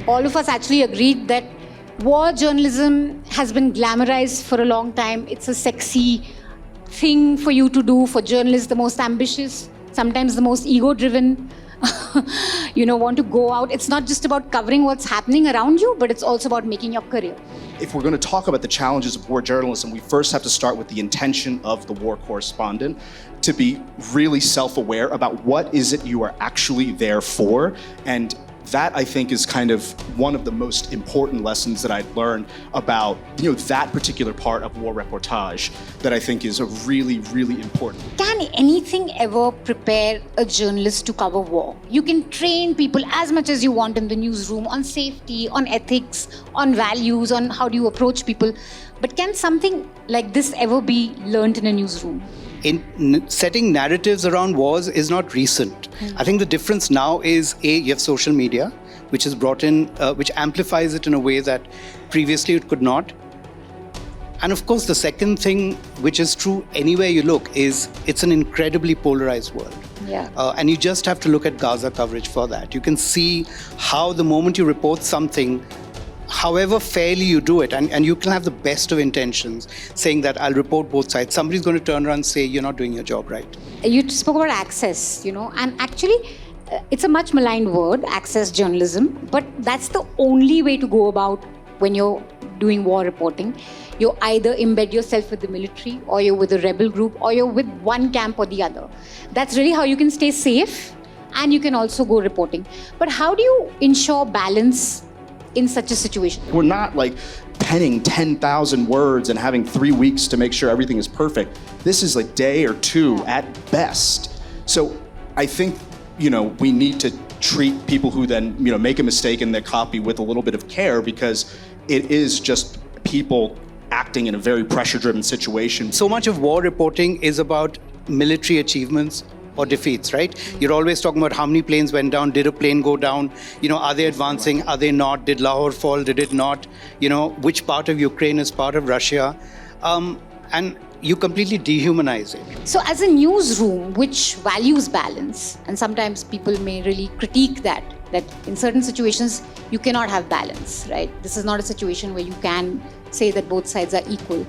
all of us actually agreed that war journalism has been glamorized for a long time. It's a sexy thing for you to do, for journalists, the most ambitious, sometimes the most ego-driven, want to go out. It's not just about covering what's happening around you, but it's also about making your career. If we're going to talk about the challenges of war journalism, we first have to start with the intention of the war correspondent, to be really self-aware about what is it you are actually there for. And that, I think, is kind of one of the most important lessons that I learned about, that particular part of war reportage that I think is a really, really important. Can anything ever prepare a journalist to cover war? You can train people as much as you want in the newsroom on safety, on ethics, on values, on how do you approach people. But can something like this ever be learned in a newsroom? In setting narratives around wars is not recent. I think the difference now is, you have social media, which is brought in, which amplifies it in a way that previously it could not. And of course, the second thing, which is true anywhere you look, is it's an incredibly polarized world. Yeah. And you just have to look at Gaza coverage for that. You can see how the moment you report something, however fairly you do it, and you can have the best of intentions saying that I'll report both sides, somebody's going to turn around and say you're not doing your job right. You spoke about access, and actually it's a much maligned word, access journalism, but that's the only way to go about when you're doing war reporting. You either embed yourself with the military, or you're with a rebel group, or you're with one camp or the other. That's really how you can stay safe, and you can also go reporting. But how do you ensure balance in such a situation? We're not like penning 10,000 words and having 3 weeks to make sure everything is perfect. This is a day or two at best. So I think, we need to treat people who then, make a mistake in their copy with a little bit of care, because it is just people acting in a very pressure-driven situation. So much of war reporting is about military achievements or defeats, right? You're always talking about how many planes went down, did a plane go down, are they advancing, are they not, did Lahore fall, did it not, which part of Ukraine is part of Russia, and you completely dehumanize it. So as a newsroom which values balance, and sometimes people may really critique that in certain situations you cannot have balance, right? This is not a situation where you can say that both sides are equal.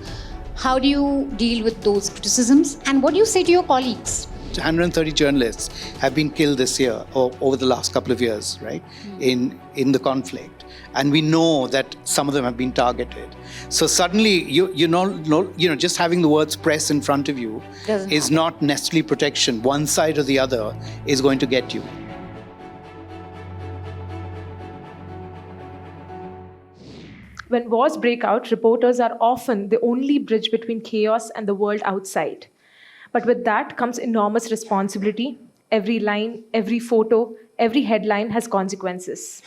How do you deal with those criticisms, and what do you say to your colleagues? 130 journalists have been killed this year or over the last couple of years, right, in the conflict. And we know that some of them have been targeted. So suddenly, just having the words press in front of you is not necessarily protection. One side or the other is going to get you. When wars break out, reporters are often the only bridge between chaos and the world outside. But with that comes enormous responsibility. Every line, every photo, every headline has consequences.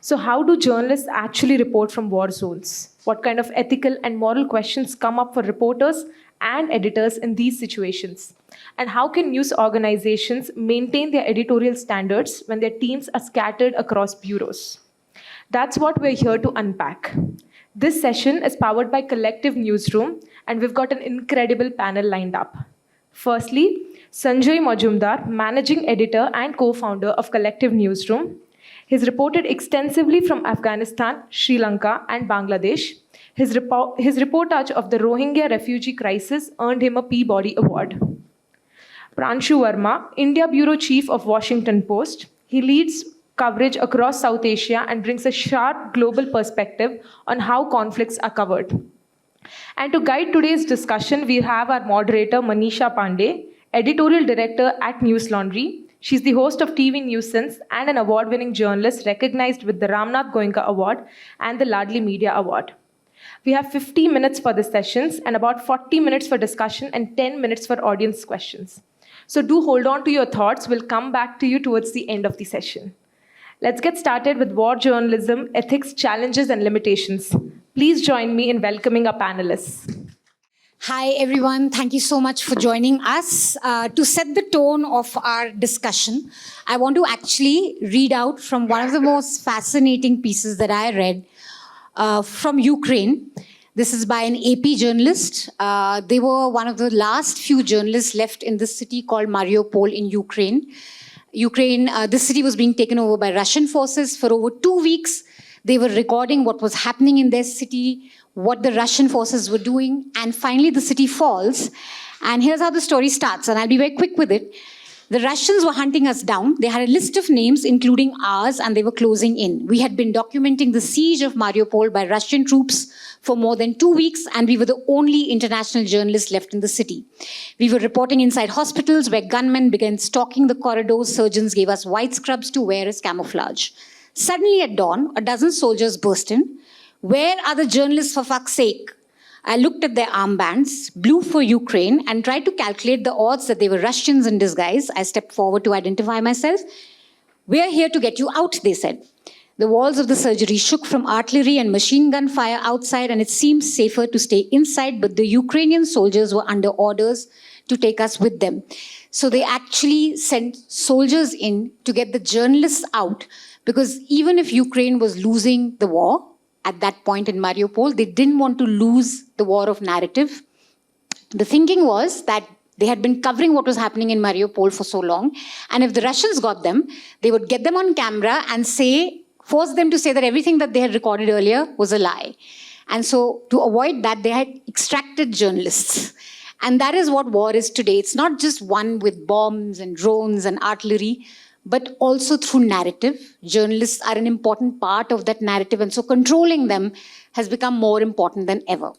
So how do journalists actually report from war zones? What kind of ethical and moral questions come up for reporters and editors in these situations? And how can news organizations maintain their editorial standards when their teams are scattered across bureaus? That's what we're here to unpack. This session is powered by Collective Newsroom, and we've got an incredible panel lined up. Firstly, Sanjoy Majumder, managing editor and co-founder of Collective Newsroom. He's reported extensively from Afghanistan, Sri Lanka, and Bangladesh. His reportage of the Rohingya refugee crisis earned him a Peabody Award. Pranshu Verma, India Bureau Chief of Washington Post. He leads coverage across South Asia and brings a sharp global perspective on how conflicts are covered. And to guide today's discussion, we have our moderator, Manisha Pande, editorial director at Newslaundry. She's the host of TV News Sense and an award-winning journalist recognized with the Ramnath Goenka Award and the Ladli Media Award. We have 50 minutes for the sessions and about 40 minutes for discussion and 10 minutes for audience questions. So do hold on to your thoughts. We'll come back to you towards the end of the session. Let's get started with war journalism, ethics, challenges, and limitations. Please join me in welcoming our panelists. Hi, everyone. Thank you so much for joining us. To set the tone of our discussion, I want to actually read out from one of the most fascinating pieces that I read from Ukraine. This is by an AP journalist. They were one of the last few journalists left in this city called Mariupol in Ukraine. Ukraine, this city was being taken over by Russian forces. For over 2 weeks, they were recording what was happening in their city, what the Russian forces were doing, and finally the city falls. And here's how the story starts, and I'll be very quick with it. The Russians were hunting us down. They had a list of names, including ours, and they were closing in. We had been documenting the siege of Mariupol by Russian troops for more than 2 weeks, and we were the only international journalists left in the city. We were reporting inside hospitals where gunmen began stalking the corridors. Surgeons gave us white scrubs to wear as camouflage. Suddenly at dawn, a dozen soldiers burst in. Where are the journalists, for fuck's sake? I looked at their armbands, blew for Ukraine, and tried to calculate the odds that they were Russians in disguise. I stepped forward to identify myself. "We're here to get you out," they said. The walls of the surgery shook from artillery and machine gun fire outside, and it seemed safer to stay inside, but the Ukrainian soldiers were under orders to take us with them. So they actually sent soldiers in to get the journalists out, because even if Ukraine was losing the war, at that point in Mariupol, they didn't want to lose the war of narrative. The thinking was that they had been covering what was happening in Mariupol for so long, and if the Russians got them, they would get them on camera and force them to say that everything that they had recorded earlier was a lie. And so to avoid that, they had extracted journalists. And that is what war is today. It's not just one with bombs and drones and artillery, but also through narrative. Journalists are an important part of that narrative, and so controlling them has become more important than ever.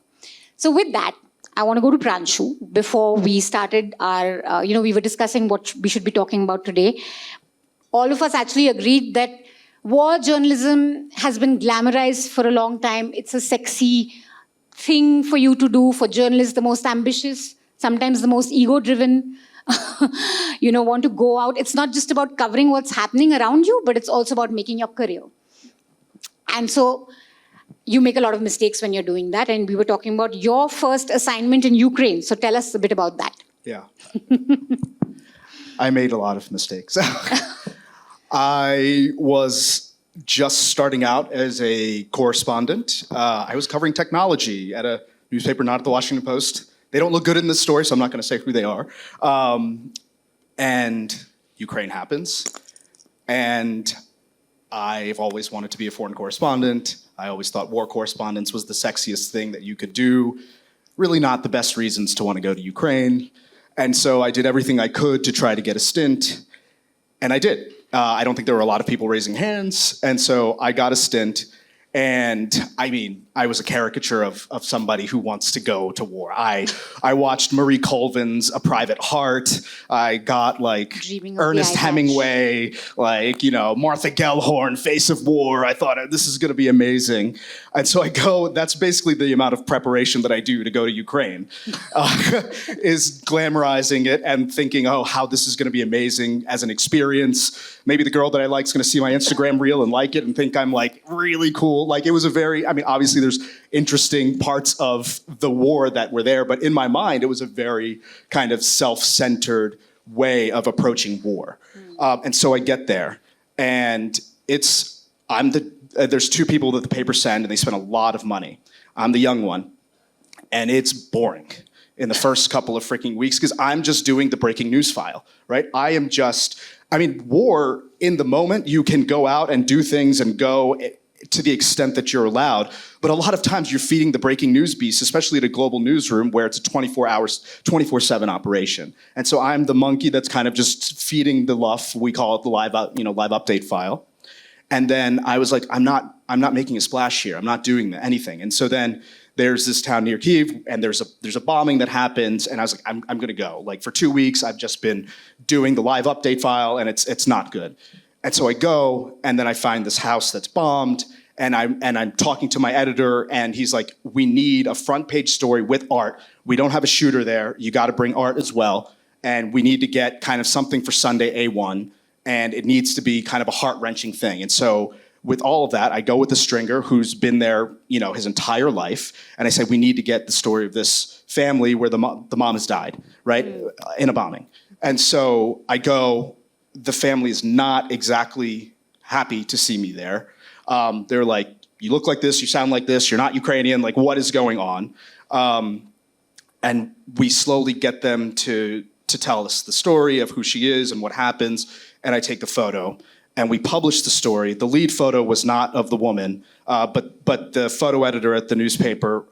So with that, I want to go to Pranshu. Before we started our, we were discussing what we should be talking about today. All of us actually agreed that war journalism has been glamorized for a long time. It's a sexy thing for you to do, for journalists, the most ambitious, sometimes the most ego-driven, want to go out. It's not just about covering what's happening around you, but it's also about making your career. And so you make a lot of mistakes when you're doing that. And we were talking about your first assignment in Ukraine. So tell us a bit about that. Yeah. I made a lot of mistakes. I was just starting out as a correspondent. I was covering technology at a newspaper, not at the Washington Post. They don't look good in this story, so I'm not going to say who they are. And Ukraine happens. And I've always wanted to be a foreign correspondent. I always thought war correspondence was the sexiest thing that you could do. Really not the best reasons to want to go to Ukraine. And so I did everything I could to try to get a stint. And I did. I don't think there were a lot of people raising hands. And so I got a stint. And I was a caricature of somebody who wants to go to war. I watched Marie Colvin's A Private Heart. I got Ernest Hemingway, Martha Gellhorn, Face of War. I thought this is going to be amazing. And so I go, that's basically the amount of preparation that I do to go to Ukraine, is glamorizing it and thinking, how this is going to be amazing as an experience. Maybe the girl that I like is going to see my Instagram reel and like it and think I'm really cool. It was obviously there's interesting parts of the war that were there, but in my mind, it was a very kind of self-centered way of approaching war. And so I get there, and there's two people that the paper send, and they spend a lot of money. I'm the young one, and it's boring in the first couple of freaking weeks because I'm just doing the breaking news file, right? War, in the moment, you can go out and do things and go to the extent that you're allowed. But a lot of times you're feeding the breaking news beast, especially at a global newsroom where it's a 24/7 operation. And so I'm the monkey that's kind of just feeding the luff. We call it the live update file. And then I was like, I'm not making a splash here. I'm not doing anything. And so then there's this town near Kyiv, and there's a bombing that happens, and I was like, I'm going to go. For 2 weeks, I've just been doing the live update file, and it's not good. And so I go, and then I find this house that's bombed, and I'm talking to my editor, and he's like, we need a front page story with art. We don't have a shooter there. You got to bring art as well, and we need to get kind of something for Sunday A1, and it needs to be kind of a heart-wrenching thing. And so with all of that, I go with the stringer who's been there, his entire life, and I say, we need to get the story of this family where the mom has died, right, in a bombing. And so I go. The family is not exactly happy to see me there. They're like, you look like this, you sound like this, you're not Ukrainian, what is going on? And we slowly get them to tell us the story of who she is and what happens. and I take the photo, and we publish the story. The lead photo was not of the woman, but the photo editor at the newspaper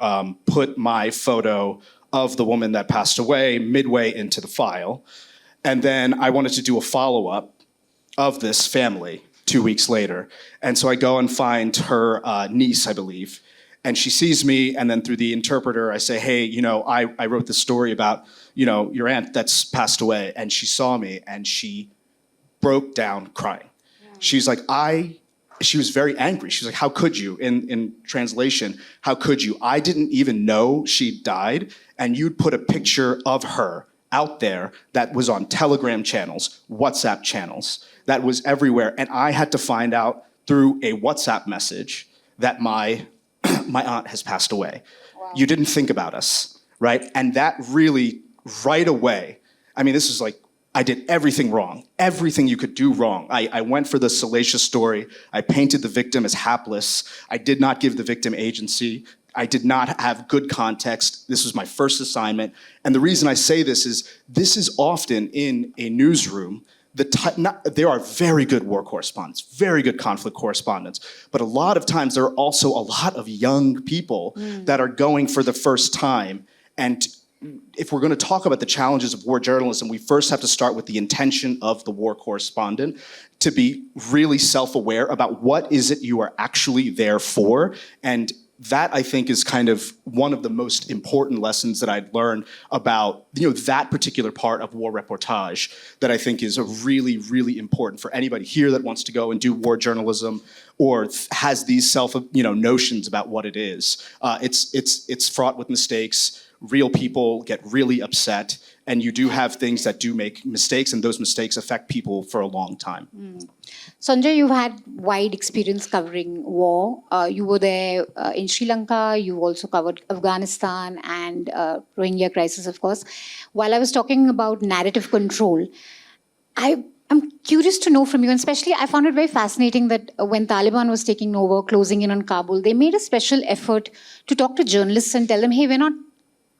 put my photo of the woman that passed away midway into the file. And then I wanted to do a follow-up of this family 2 weeks later. And so I go and find her niece, I believe, and she sees me, and then through the interpreter, I say, hey, I wrote this story about, your aunt that's passed away. And she saw me, and she broke down crying. She's like, she was very angry. She's like, how could you? In translation, how could you? I didn't even know she died, and you'd put a picture of her out there that was on Telegram channels, WhatsApp channels, that was everywhere. And I had to find out through a WhatsApp message that my aunt has passed away. Wow. You didn't think about us, right? And that really, right away, this is like, I did everything wrong, everything you could do wrong. I went for the salacious story. I painted the victim as hapless. I did not give the victim agency. I did not have good context. This was my first assignment. And the reason I say this is often in a newsroom, there are very good war correspondents, very good conflict correspondents, but a lot of times there are also a lot of young people that are going for the first time. And if we're going to talk about the challenges of war journalism, we first have to start with the intention of the war correspondent to be really self-aware about what is it you are actually there for. And that, I think, is kind of one of the most important lessons that I'd learned about, that particular part of war reportage that I think is a really, really important for anybody here that wants to go and do war journalism or has these notions about what it is. It's fraught with mistakes. Real people get really upset, and you do have things that do make mistakes, and those mistakes affect people for a long time. Sanjoy, you've had wide experience covering war. You were there in Sri Lanka. You also covered Afghanistan and Rohingya crisis, of course. While I was talking about narrative control, I'm curious to know from you, and especially I found it very fascinating that when Taliban was taking over, closing in on Kabul, they made a special effort to talk to journalists and tell them, hey, we're not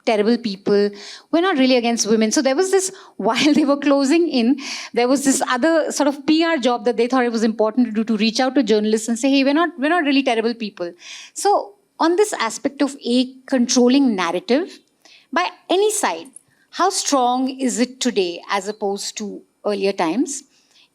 terrible people. We're not really against women. So there was this, while they were closing in, there was this other sort of PR job that they thought it was important to do, to reach out to journalists and say, hey, we're not really terrible people. So on this aspect of controlling narrative, by any side, how strong is it today as opposed to earlier times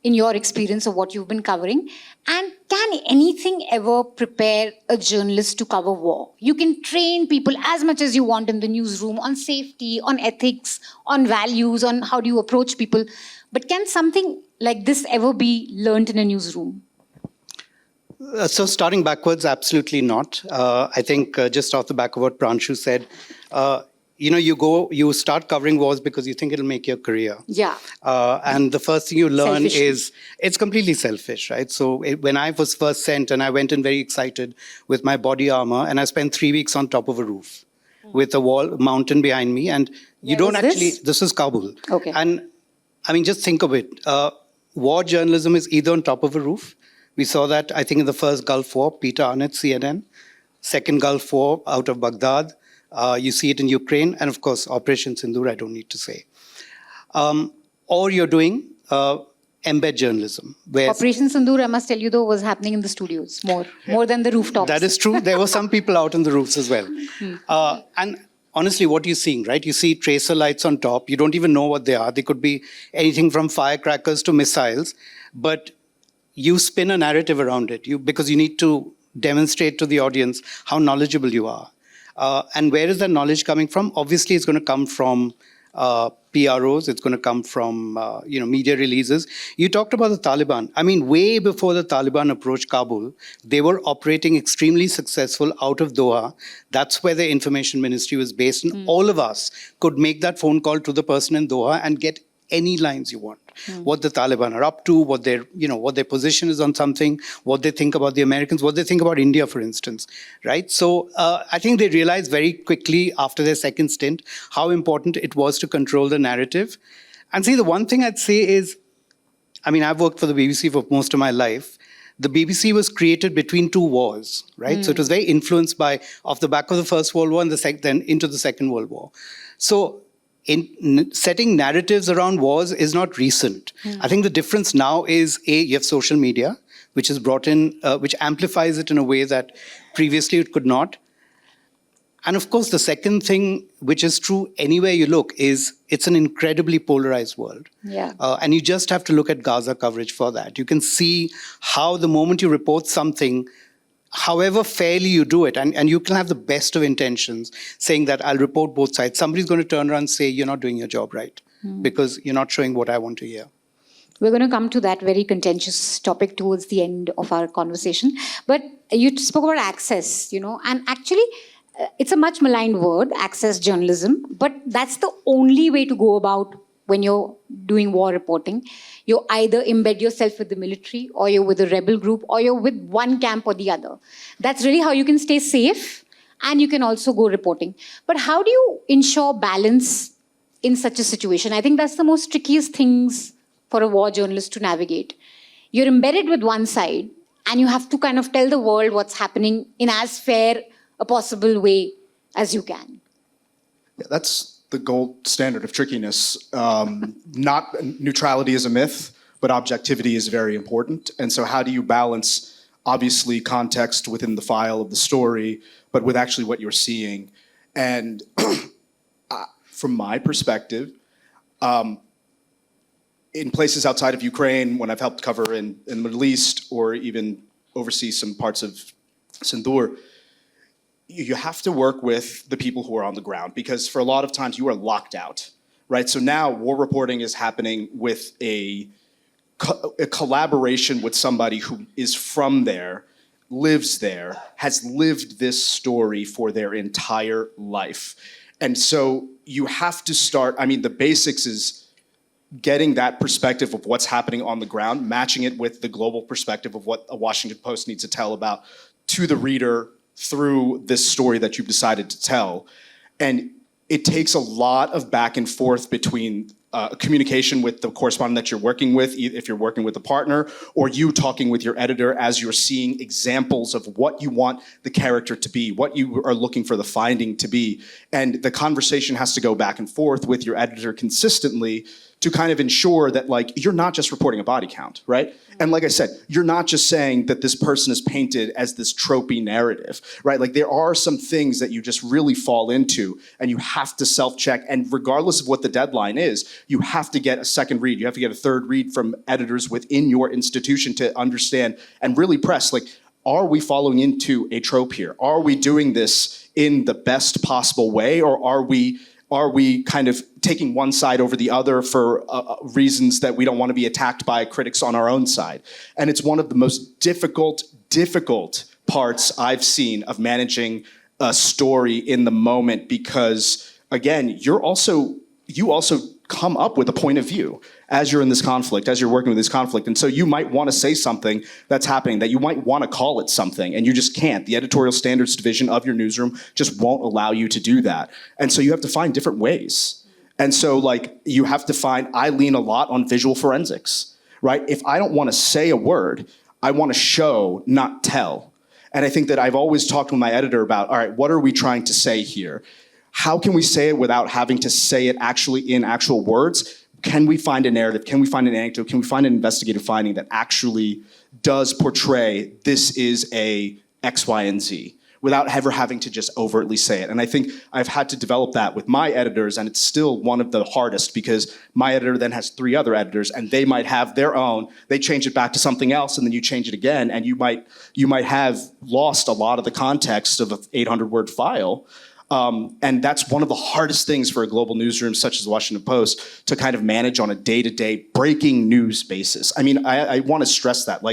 in your experience of what you've been covering? And can anything ever prepare a journalist to cover war? You can train people as much as you want in the newsroom on safety, on ethics, on values, on how do you approach people. But can something like this ever be learned in a newsroom? So starting backwards, absolutely not. I think just off the back of what Pranshu said, you start covering wars because you think it'll make your career. Yeah. And the first thing you learn Selfish. is it's completely selfish, right? So when I was first sent, and I went in very excited with my body armor, and I spent 3 weeks on top of a roof with a mountain behind me, and you don't actually. This is Kabul. Okay. And just think of it. War journalism is either on top of a roof. We saw that, I think, in the first Gulf War, Peter Arnett, CNN. Second Gulf War out of Baghdad. You see it in Ukraine, and of course, Operation Sindoor, I don't need to say. Or you're doing embed journalism. Where Operation Sindoor, I must tell you, though, was happening in the studios more than the rooftops. That is true. There were some people out on the roofs as well. And honestly, what you're seeing, right? You see tracer lights on top. You don't even know what they are. They could be anything from firecrackers to missiles. But you spin a narrative around it because you need to demonstrate to the audience how knowledgeable you are. And where is that knowledge coming from? Obviously, it's going to come from PROs. It's going to come from media releases. You talked about the Taliban. Way before the Taliban approached Kabul, they were operating extremely successful out of Doha. That's where the information ministry was based. And all of us could make that phone call to the person in Doha and get any lines you want. What the Taliban are up to, what their position is on something, what they think about the Americans, what they think about India, for instance, right? So I think they realized very quickly after their second stint how important it was to control the narrative. And see, the one thing I'd say is, I've worked for the BBC for most of my life. The BBC was created between two wars, right? So it was very influenced off the back of the First World War and then into the Second World War. So setting narratives around wars is not recent. I think the difference now is, you have social media, which is brought in, which amplifies it in a way that previously it could not. And of course, the second thing, which is true anywhere you look, is it's an incredibly polarized world. Yeah. And you just have to look at Gaza coverage for that. You can see how the moment you report something, however fairly you do it, and you can have the best of intentions, saying that I'll report both sides. Somebody's going to turn around and say, you're not doing your job right, because you're not showing what I want to hear. We're going to come to that very contentious topic towards the end of our conversation. But you spoke about access, and actually, it's a much maligned word, access journalism, but that's the only way to go about when you're doing war reporting. You either embed yourself with the military, or you're with a rebel group, or you're with one camp or the other. That's really how you can stay safe, and you can also go reporting. But how do you ensure balance in such a situation? I think that's the most trickiest things for a war journalist to navigate. You're embedded with one side, and you have to kind of tell the world what's happening in as fair a possible way as you can. Yeah, that's the gold standard of trickiness. Not neutrality is a myth, but objectivity is very important. And so how do you balance, obviously, context within the file of the story, but with actually what you're seeing? And from my perspective, in places outside of Ukraine, when I've helped cover in the Middle East or even oversee some parts of Sanjoy, you have to work with the people who are on the ground, because for a lot of times you are locked out, right? So now war reporting is happening with a collaboration with somebody who is from there, lives there, has lived this story for their entire life. And so you have to start, the basics is getting that perspective of what's happening on the ground, matching it with the global perspective of what a Washington Post needs to tell about to the reader through this story that you've decided to tell. And it takes a lot of back and forth between communication with the correspondent that you're working with, if you're working with a partner, or you talking with your editor as you're seeing examples of what you want the character to be, what you are looking for the finding to be. And the conversation has to go back and forth with your editor consistently to kind of ensure that, you're not just reporting a body count, right? And like I said, you're not just saying that this person is painted as this tropey narrative, right? There are some things that you just really fall into, and you have to self-check. And regardless of what the deadline is, you have to get a second read. You have to get a third read from editors within your institution to understand and really press, are we following into a trope here? Are we doing this in the best possible way, or are we kind of taking one side over the other for reasons that we don't want to be attacked by critics on our own side? And it's one of the most difficult parts I've seen of managing a story in the moment, because, again, you also come up with a point of view as you're in this conflict, as you're working with this conflict. And so you might want to say something that's happening, that you might want to call it something, and you just can't. The editorial standards division of your newsroom just won't allow you to do that. And so you have to find different ways. And so you have to find, I lean a lot on visual forensics, right? If I don't want to say a word, I want to show, not tell. And I think that I've always talked with my editor about, all right, what are we trying to say here? How can we say it without having to say it actually in actual words? Can we find a narrative? Can we find an anecdote? Can we find an investigative finding that actually does portray this is a X, Y, and Z, without ever having to just overtly say it? And I think I've had to develop that with my editors, and it's still one of the hardest, because my editor then has 3 other editors, and they might have their own. They change it back to something else, and then you change it again, and you might have lost a lot of the context of an 800-word file. And that's one of the hardest things for a global newsroom such as the Washington Post to kind of manage on a day-to-day breaking news basis. I want to stress that.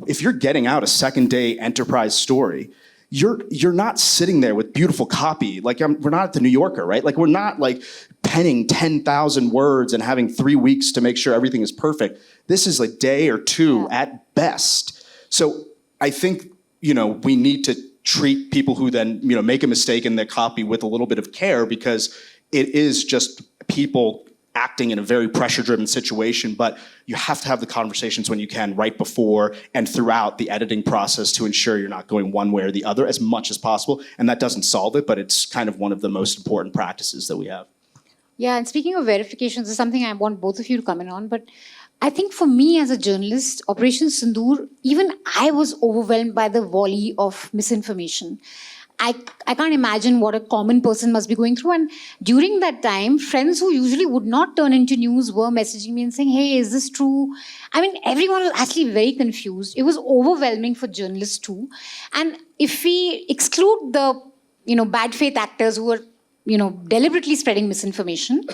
If you're getting out a second-day enterprise story, you're not sitting there with beautiful copy. We're not at the New Yorker, right? We're not penning 10,000 words and having 3 weeks to make sure everything is perfect. This is a day or two at best. So I think, we need to treat people who then, make a mistake in their copy with a little bit of care, because it is just people acting in a very pressure-driven situation. But you have to have the conversations when you can, right before and throughout the editing process, to ensure you're not going one way or the other as much as possible. And that doesn't solve it, but it's kind of one of the most important practices that we have. Yeah, and speaking of verifications, this is something I want both of you to come in on. But I think for me as a journalist, Operation Sindoor, even I was overwhelmed by the volley of misinformation. I can't imagine what a common person must be going through. And during that time, friends who usually would not turn into news were messaging me and saying, hey, is this true? I mean, everyone was actually very confused. It was overwhelming for journalists too. And if we exclude the, bad faith actors who were, deliberately spreading misinformation,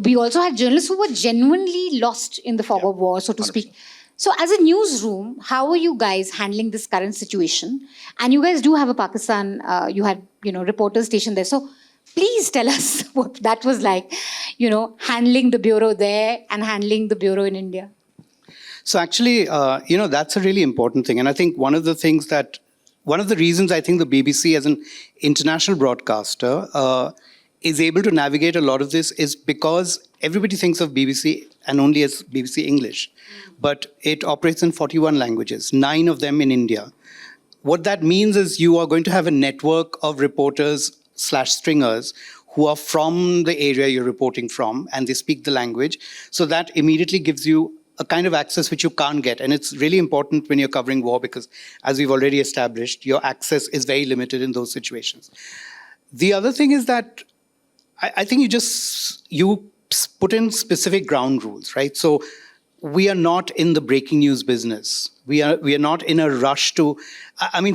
we also had journalists who were genuinely lost in the fog of war, so to 100%. Speak. So as a newsroom, how are you guys handling this current situation? And you guys do have a Pakistan, you had, reporters stationed there. So please tell us what that was like, handling the bureau there and handling the bureau in India. So actually, that's a really important thing. And I think one of the reasons I think the BBC as an international broadcaster is able to navigate a lot of this is because everybody thinks of BBC and only as BBC English. But it operates in 41 languages, 9 of them in India. What that means is you are going to have a network of reporters/stringers who are from the area you're reporting from, and they speak the language. So that immediately gives you a kind of access which you can't get. And it's really important when you're covering war because, as we've already established, your access is very limited in those situations. The other thing is that I think you put in specific ground rules, right? So we are not in the breaking news business. We are not in a rush to,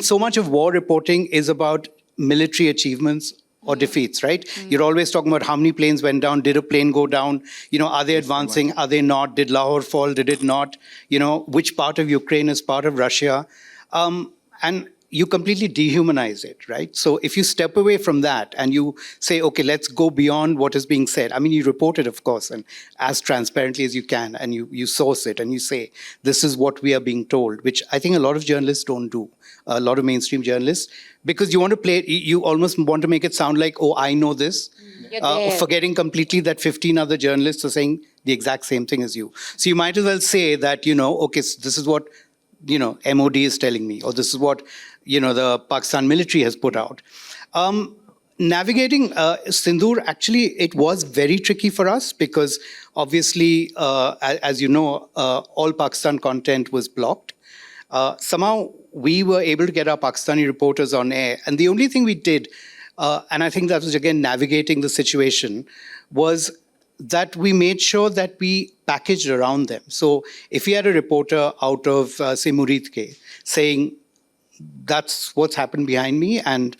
so much of war reporting is about military achievements or defeats, right? You're always talking about how many planes went down, did a plane go down, are they advancing, are they not, did Lahore fall, did it not, which part of Ukraine is part of Russia, and you completely dehumanize it, right? So if you step away from that and you say, okay, let's go beyond what is being said. You report it, of course, and as transparently as you can, and you source it and you say, this is what we are being told, which I think a lot of journalists don't do, a lot of mainstream journalists, because you want to you almost want to make it sound like, oh, I know this, forgetting completely that 15 other journalists are saying the exact same thing as you. So you might as well say that, okay, so this is what, MOD is telling me, or this is what, the Pakistan military has put out. Navigating Sindoor, actually, it was very tricky for us because obviously, as you know, all Pakistan content was blocked. Somehow, we were able to get our Pakistani reporters on air. And the only thing we did, and I think that was, again, navigating the situation, was that we made sure that we packaged around them. So if we had a reporter out of, say, Muridke, saying, that's what's happened behind me, and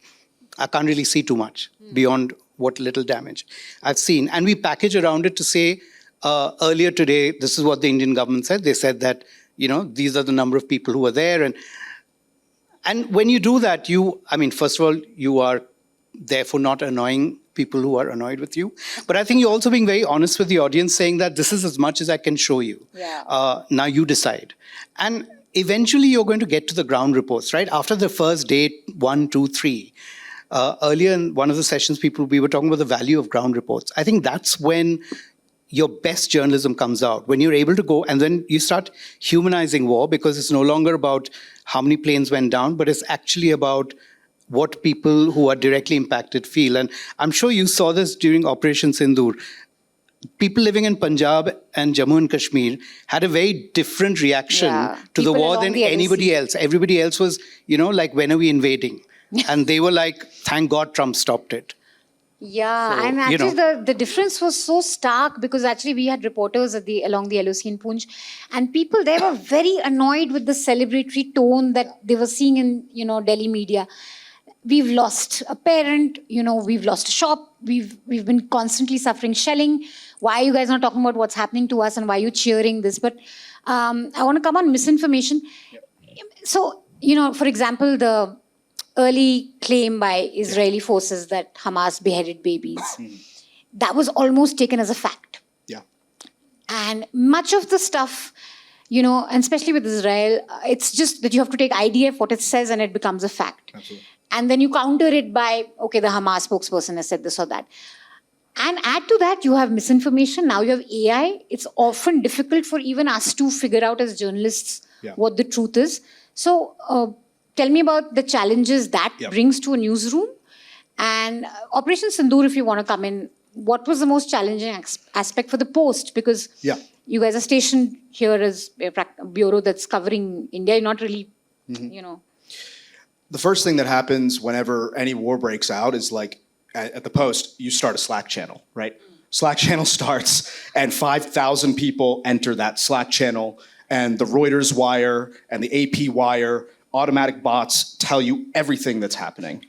I can't really see too much beyond what little damage I've seen. And we package around it to say, earlier today, this is what the Indian government said. They said that, these are the number of people who are there. And when you do that, first of all, you are therefore not annoying people who are annoyed with you. But I think you're also being very honest with the audience, saying that this is as much as I can show you. Yeah. Now you decide. And eventually you're going to get to the ground reports, right? After the first day, 1, 2, 3. Earlier in one of the sessions, we were talking about the value of ground reports. I think that's when your best journalism comes out, when you're able to go and then you start humanizing war, because it's no longer about how many planes went down, but it's actually about what people who are directly impacted feel. And I'm sure you saw this during Operation Sindoor. People living in Punjab and Jammu and Kashmir had a very different reaction to the war than anybody else. Everybody else was, like, when are we invading? And they were like, thank God Trump stopped it. Yeah, so, and actually the difference was so stark because actually we had reporters along the LOC in Poonch, and people there were very annoyed with the celebratory tone that they were seeing in, Delhi media. We've lost a parent, we've lost a shop, we've been constantly suffering shelling. Why are you guys not talking about what's happening to us and why are you cheering this? But I want to come on misinformation. Yep. So, for example, the early claim by Israeli forces that Hamas beheaded babies, that was almost taken as a fact. Yeah. And much of the stuff, and especially with Israel, it's just that you have to take IDF, what it says, and it becomes a fact. Absolutely. And then you counter it by, okay, the Hamas spokesperson has said this or that. And add to that, you have misinformation. Now you have AI. It's often difficult for even us to figure out as journalists what the truth is. So tell me about the challenges that brings to a newsroom. And Operation Sindoor, if you want to come in, what was the most challenging aspect for the Post? Because you guys are stationed here as a bureau that's covering India. You're not really, The first thing that happens whenever any war breaks out is like at the Post, you start a Slack channel, right? Slack channel starts and 5,000 people enter that Slack channel, and the Reuters wire and the AP wire, automatic bots tell you everything that's happening.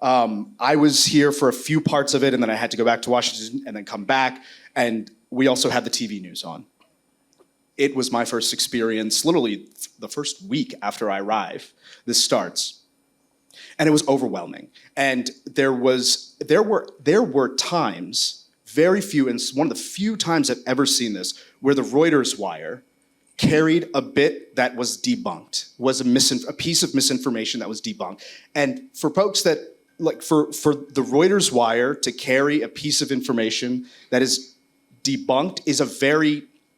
I was here for a few parts of it, and then I had to go back to Washington and then come back, and we also had the TV news on. It was my first experience, literally the first week after I arrived, this starts. And it was overwhelming. And there were times, very few, and one of the few times I've ever seen this, where the Reuters wire carried a bit that was debunked, was a piece of misinformation that was debunked. And for folks that, like for the Reuters wire to carry a piece of information that is debunked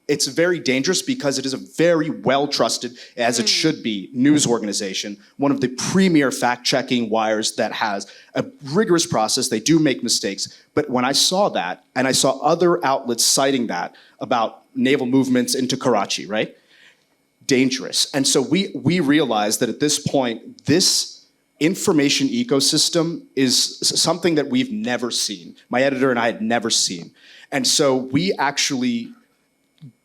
it's very dangerous, because it is a very well-trusted, as it should be, news organization, one of the premier fact-checking wires that has a rigorous process. They do make mistakes. But when I saw that, and I saw other outlets citing that about naval movements into Karachi, right? Dangerous. And so we realized that at this point, this information ecosystem is something that we've never seen. My editor and I had never seen. And so we actually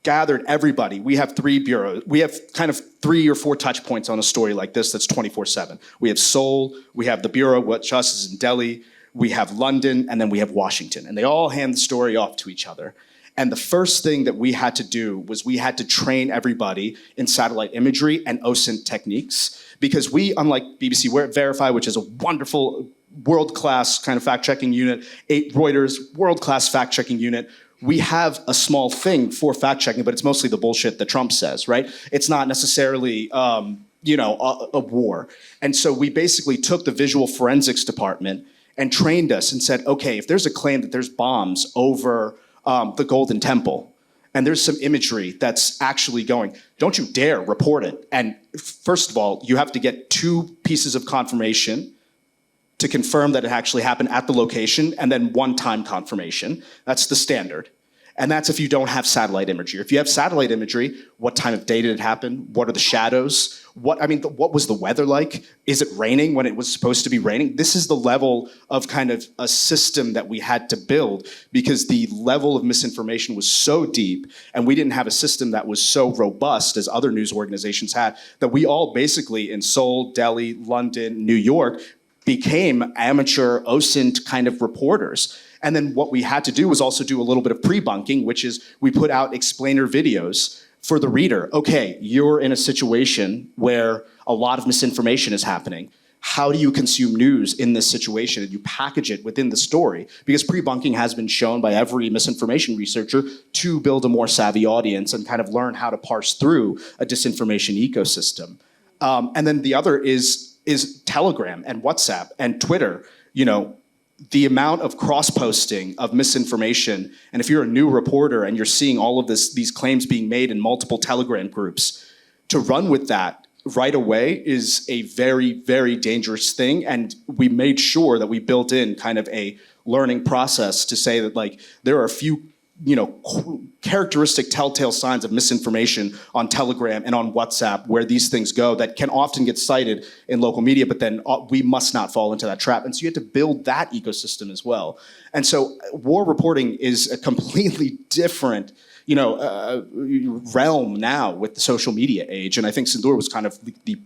gathered everybody. We have 3 bureaus. We have kind of 3 or 4 touch points on a story like this that's 24/7. We have Seoul, we have the bureau, what just is in Delhi, we have London, and then we have Washington. And they all hand the story off to each other. And the first thing that we had to do was we had to train everybody in satellite imagery and OSINT techniques, because we, unlike BBC Verify, which is a wonderful world-class kind of fact-checking unit, Reuters, world-class fact-checking unit, we have a small thing for fact-checking, but it's mostly the bullshit that Trump says, right? It's not necessarily, a war. And so we basically took the visual forensics department and trained us and said, okay, if there's a claim that there's bombs over the Golden Temple, and there's some imagery that's actually going, don't you dare report it. And first of all, you have to get 2 pieces of confirmation to confirm that it actually happened at the location, and then one-time confirmation. That's the standard. And that's if you don't have satellite imagery. If you have satellite imagery, what time of day did it happen? What are the shadows? What was the weather like? Is it raining when it was supposed to be raining? This is the level of kind of a system that we had to build, because the level of misinformation was so deep, and we didn't have a system that was so robust as other news organizations had, that we all basically in Seoul, Delhi, London, New York, became amateur OSINT kind of reporters. And then what we had to do was also do a little bit of pre-bunking, which is we put out explainer videos for the reader. Okay, you're in a situation where a lot of misinformation is happening. How do you consume news in this situation? And you package it within the story, because pre-bunking has been shown by every misinformation researcher to build a more savvy audience and kind of learn how to parse through a disinformation ecosystem. And then the other is Telegram and WhatsApp and Twitter. The amount of cross-posting of misinformation, and if you're a new reporter and you're seeing all of these claims being made in multiple Telegram groups, to run with that right away is a very, very dangerous thing. And we made sure that we built in kind of a learning process to say that, like, there are a few characteristic telltale signs of misinformation on Telegram and on WhatsApp where these things go that can often get cited in local media, but then we must not fall into that trap. And so you have to build that ecosystem as well. And so war reporting is a completely different realm now with the social media age. And I think Sindoor was kind of the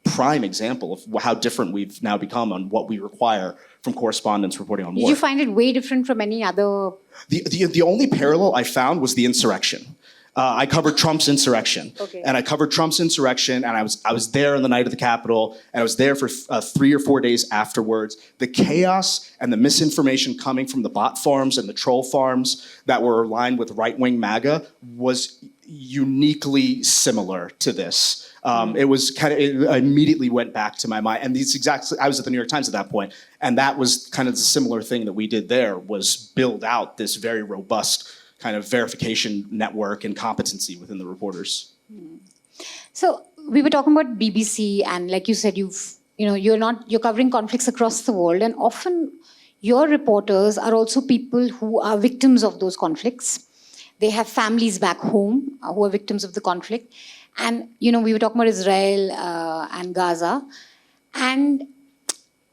prime example of how different we've now become on what we require from correspondents reporting on war. Did you find it way different from any other? The only parallel I found was the insurrection. I covered Trump's insurrection, and I covered Trump's insurrection, and I was there on the night of the Capitol, and I was there for 3 or 4 days afterwards. The chaos and the misinformation coming from the bot farms and the troll farms that were aligned with right-wing MAGA was uniquely similar to this. It was kind of, it immediately went back to my mind. And I was at the New York Times at that point, and that was kind of the similar thing that we did there, was build out this very robust kind of verification network and competency within the reporters. So we were talking about BBC, and like you said, you're covering conflicts across the world, and often, your reporters are also people who are victims of those conflicts. They have families back home who are victims of the conflict. And, we were talking about Israel and Gaza. And,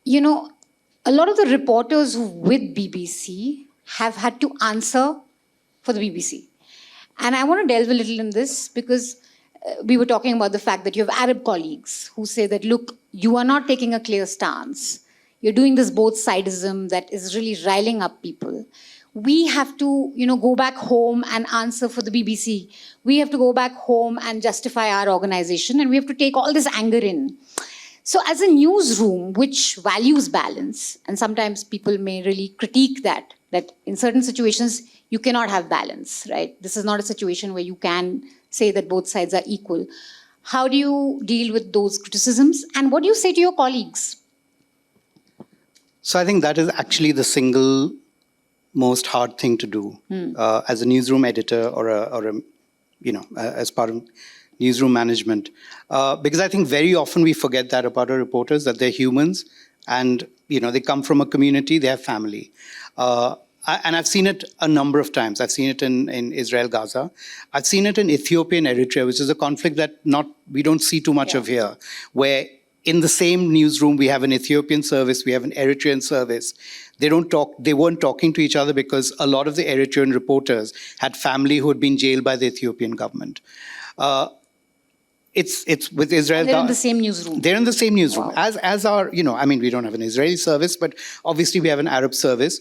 a lot of the reporters who with BBC have had to answer for the BBC. And I want to delve a little in this because we were talking about the fact that you have Arab colleagues who say that, look, you are not taking a clear stance. You're doing this both-sidism that is really riling up people. We have to, go back home and answer for the BBC. We have to go back home and justify our organization, and we have to take all this anger in. So as a newsroom, which values balance, and sometimes people may really critique that in certain situations, you cannot have balance, right? This is not a situation where you can say that both sides are equal. How do you deal with those criticisms? And what do you say to your colleagues? So I think that is actually the single most hard thing to do as a newsroom editor or as part of newsroom management. Because I think very often we forget that about our reporters, that they're humans and, they come from a community, they have family. And I've seen it a number of times. I've seen it in Israel, Gaza. I've seen it in Ethiopia and Eritrea, which is a conflict that we don't see too much of here, where in the same newsroom, we have an Ethiopian service, we have an Eritrean service. They weren't talking to each other because a lot of the Eritrean reporters had family who had been jailed by the Ethiopian government. It's with Israel. And they're in the same newsroom. They're in the same newsroom, Wow. as our, we don't have an Israeli service, but obviously we have an Arab service.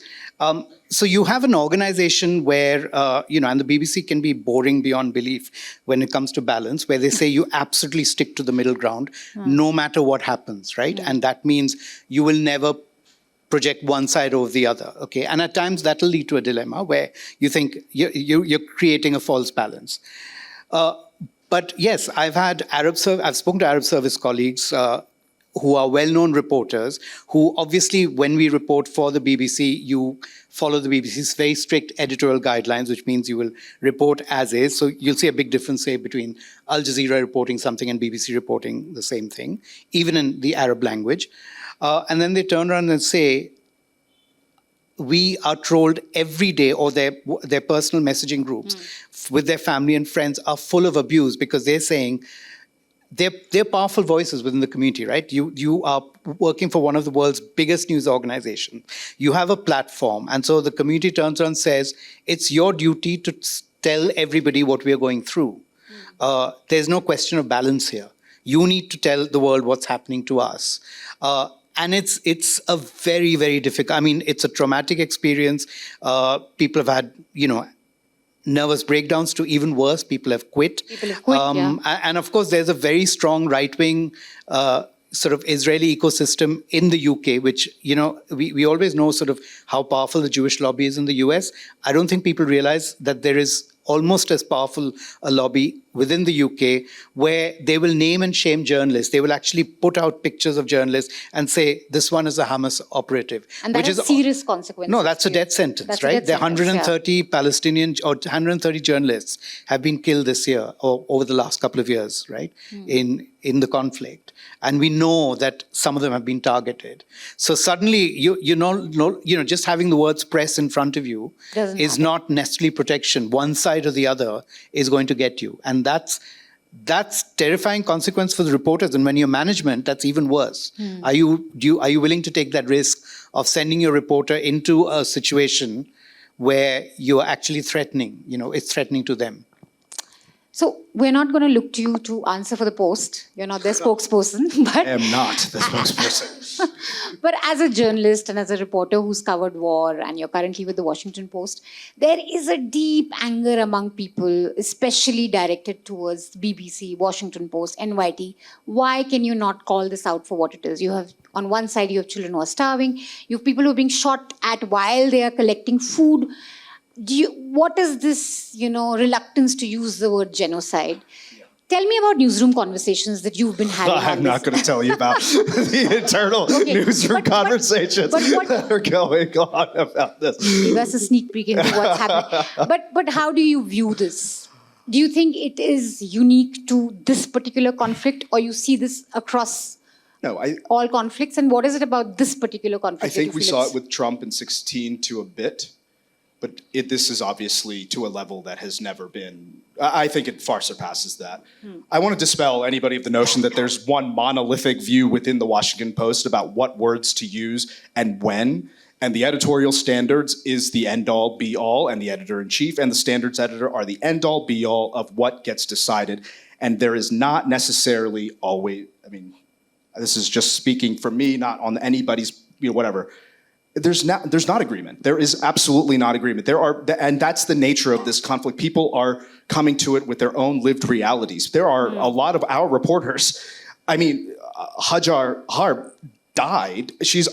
So you have an organization where, and the BBC can be boring beyond belief when it comes to balance, where they say you absolutely stick to the middle ground, no matter what happens, right? And that means you will never project one side over the other, okay? And at times that will lead to a dilemma where you think you're creating a false balance. But yes, I've spoken to Arab service colleagues who are well-known reporters, who obviously, when we report for the BBC, you follow the BBC's very strict editorial guidelines, which means you will report as is. So you'll see a big difference, say, between Al Jazeera reporting something and BBC reporting the same thing, even in the Arab language. And then they turn around and say, we are trolled every day, or their personal messaging groups with their family and friends are full of abuse because they're saying, they're powerful voices within the community, right? You are working for one of the world's biggest news organizations. You have a platform. And so the community turns around and says, it's your duty to tell everybody what we are going through. There's no question of balance here. You need to tell the world what's happening to us. And it's a very, very difficult, it's a traumatic experience. People have had, nervous breakdowns to even worse. People have quit. And of course, there's a very strong right-wing sort of Israeli ecosystem in the UK, which, we always know sort of how powerful the Jewish lobby is in the US. I don't think people realize that there is almost as powerful a lobby within the UK where they will name and shame journalists. They will actually put out pictures of journalists and say, this one is a Hamas operative. And that has serious consequences. No, that's a death sentence, right? There are 130 Palestinian or 130 journalists have been killed this year or over the last couple of years, right? In the conflict. And we know that some of them have been targeted. So suddenly, just having the words press in front of you is not necessarily protection. One side or the other is going to get you. And that's terrifying consequence for the reporters. And when you're management, that's even worse. Are you willing to take that risk of sending your reporter into a situation where you're actually threatening, it's threatening to them? So we're not going to look to you to answer for the Post. You're not their spokesperson. But I am not the spokesperson. But as a journalist and as a reporter who's covered war, and you're currently with the Washington Post, there is a deep anger among people, especially directed towards BBC, Washington Post, NYT. Why can you not call this out for what it is? You have, on one side, you have children who are starving. You have people who are being shot at while they are collecting food. What is this, reluctance to use the word genocide? Tell me about newsroom conversations that you've been having. I'm not going to tell you about the internal newsroom conversations that are going on about this. Give us a sneak peek into what's happening. But how do you view this? Do you think it is unique to this particular conflict, or you see this across No, all conflicts? And what is it about this particular conflict? I that think you we feel saw it's- it with Trump in 16 to a bit, but this is obviously to a level that has never been, I think it far surpasses that. I want to dispel anybody of the notion that there's one monolithic view within the Washington Post about what words to use and when. And the editorial standards is the end-all, be-all, and the editor-in-chief and the standards editor are the end-all, be-all of what gets decided. And there is not necessarily always, I mean, this is just speaking for me, not on anybody's, whatever. There's not agreement. There is absolutely not agreement. And that's the nature of this conflict. People are coming to it with their own lived realities. There are a lot of our reporters. I mean, Hajar Harb died. She's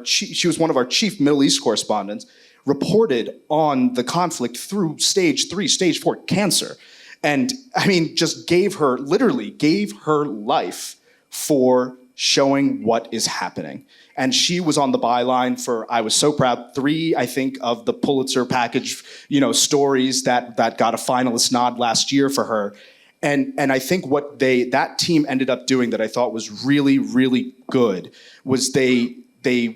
she was one of our chief Middle East correspondents, reported on the conflict through stage 3, stage 4 cancer. And I mean, just literally gave her life for showing what is happening. And she was on the byline for, I was so proud, 3, I think, of the Pulitzer package, stories that got a finalist nod last year for her. And I think what that team ended up doing that I thought was really, really good was they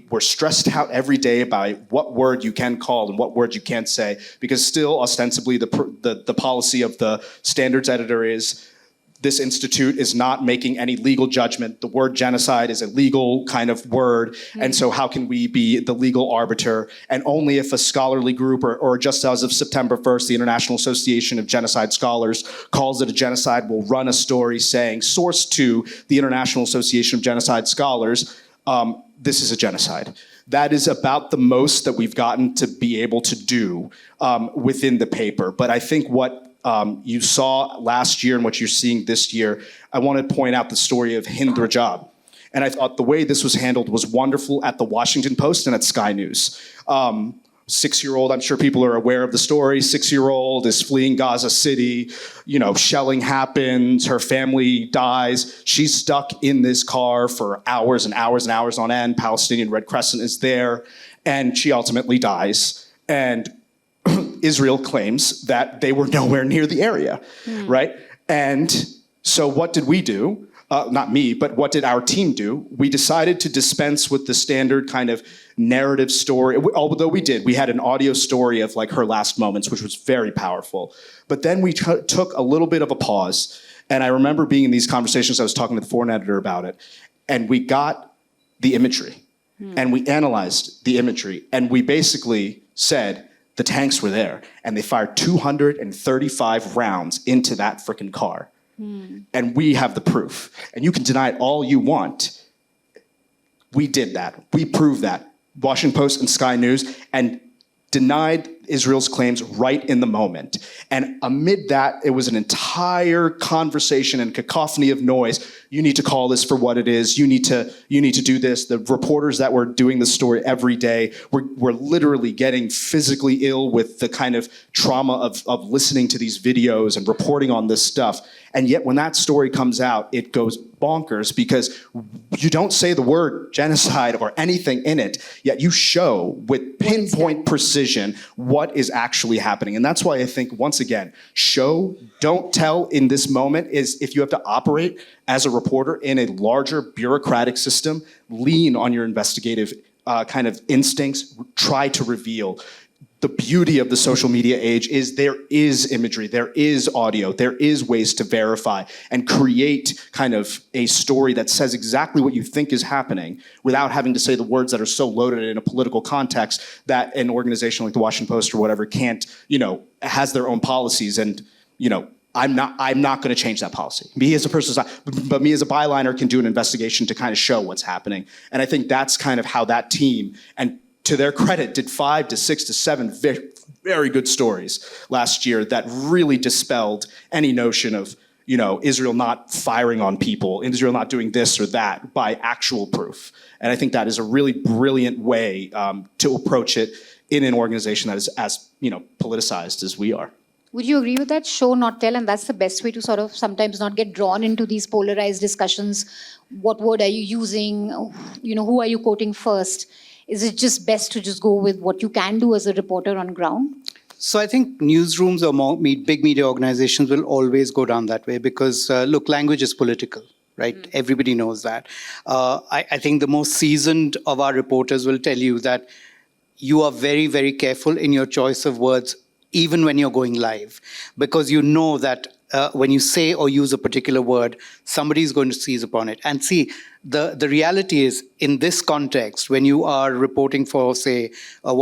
were stressed out every day about what word you can call and what word you can't say, because still ostensibly the policy of the standards editor is this institute is not making any legal judgment. The word genocide is a legal kind of word, and so how can we be the legal arbiter? And only if a scholarly group, or just as of September 1st, the International Association of Genocide Scholars calls it a genocide, will run a story saying, source to the International Association of Genocide Scholars, this is a genocide. That is about the most that we've gotten to be able to do within the paper. But I think what you saw last year and what you're seeing this year, I want to point out the story of Hind Rajab. And I thought the way this was handled was wonderful at the Washington Post and at Sky News. 6-year-old, I'm sure people are aware of the story, 6-year-old is fleeing Gaza City, shelling happens, her family dies. She's stuck in this car for hours and hours and hours on end. Palestinian Red Crescent is there, and she ultimately dies. And Israel claims that they were nowhere near the area, right? And so what did we do? Not me, but what did our team do? We decided to dispense with the standard kind of narrative story, although we had an audio story of like her last moments, which was very powerful. But then we took a little bit of a pause, and I remember being in these conversations, I was talking to the foreign editor about it, and we got the imagery, and we analyzed the imagery, and we basically said, the tanks were there, and they fired 235 rounds into that frickin' car. And we have the proof. And you can deny it all you want. We did that. We proved that. Washington Post and Sky News, and denied Israel's claims right in the moment. And amid that, it was an entire conversation and cacophony of noise. You need to call this for what it is. You need to do this. The reporters that were doing the story every day were literally getting physically ill with the kind of trauma of listening to these videos and reporting on this stuff. And yet when that story comes out, it goes bonkers because you don't say the word genocide or anything in it, yet you show with pinpoint precision what is actually happening. And that's why I think, once again, show, don't tell in this moment is if you have to operate as a reporter in a larger bureaucratic system, lean on your investigative kind of instincts, try to reveal. The beauty of the social media age is there is imagery, there is audio, there is ways to verify and create kind of a story that says exactly what you think is happening without having to say the words that are so loaded in a political context that an organization like the Washington Post or whatever can't, has their own policies. And, I'm not going to change that policy. Me as a person, but me as a byliner can do an investigation to kind of show what's happening. And I think that's kind of how that team, and to their credit, did 5 to 6 to 7 very, very good stories last year that really dispelled any notion of, Israel not firing on people, Israel not doing this or that by actual proof. And I think that is a really brilliant way to approach it in an organization that is as, politicized as we are. Would you agree with that? Show, not tell, and that's the best way to sort of sometimes not get drawn into these polarized discussions. What word are you using? Who are you quoting first? Is it just best to just go with what you can do as a reporter on ground? So I think newsrooms or big media organizations will always go down that way because, look, language is political, right? Everybody knows that. I think the most seasoned of our reporters will tell you that you are very, very careful in your choice of words, even when you're going live, because you know that when you say or use a particular word, somebody is going to seize upon it. And see, the reality is, in this context, when you are reporting for, say, a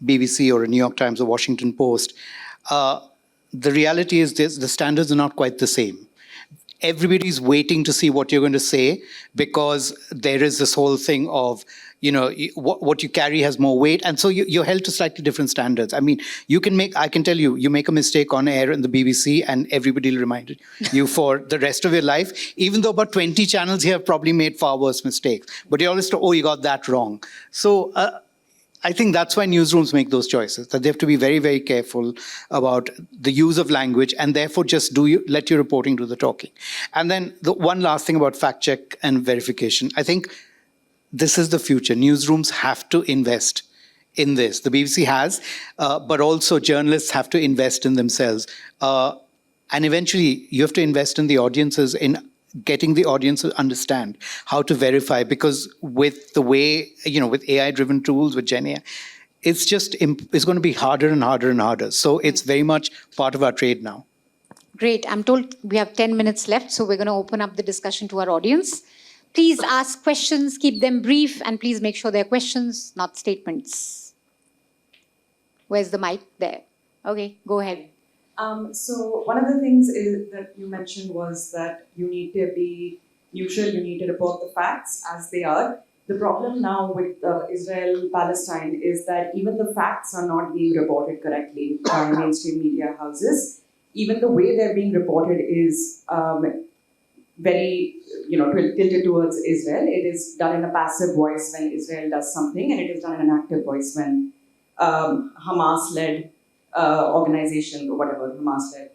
BBC or a New York Times or Washington Post, the reality is this: the standards are not quite the same. Everybody's waiting to see what you're going to say, because there is this whole thing of, what you carry has more weight. And so you're held to slightly different standards. I mean, I can tell you, you make a mistake on air in the BBC and everybody will remind you for the rest of your life, even though about 20 channels here have probably made far worse mistakes. But you always oh, you got that wrong. So I think that's why newsrooms make those choices, that they have to be very, very careful about the use of language, and therefore just let your reporting do the talking. And then the one last thing about fact check and verification. I think this is the future. Newsrooms have to invest in this. The BBC has, but also journalists have to invest in themselves. And eventually you have to invest in the audiences, in getting the audience to understand how to verify, because with the way, with AI-driven tools, with Gen AI, it's going to be harder and harder and harder. So it's very much part of our trade now. Great. I'm told we have 10 minutes left, so we're going to open up the discussion to our audience. Please ask questions, keep them brief, and please make sure they're questions, not statements. Where's the mic? There. Okay, go ahead. So one of the things that you mentioned was that you need to be neutral, you need to report the facts as they are. The problem now with Israel-Palestine is that even the facts are not being reported correctly by mainstream media houses. Even the way they're being reported is very, tilted towards Israel. It is done in a passive voice when Israel does something, and it is done in an active voice when Hamas-led organization or whatever, Hamas-led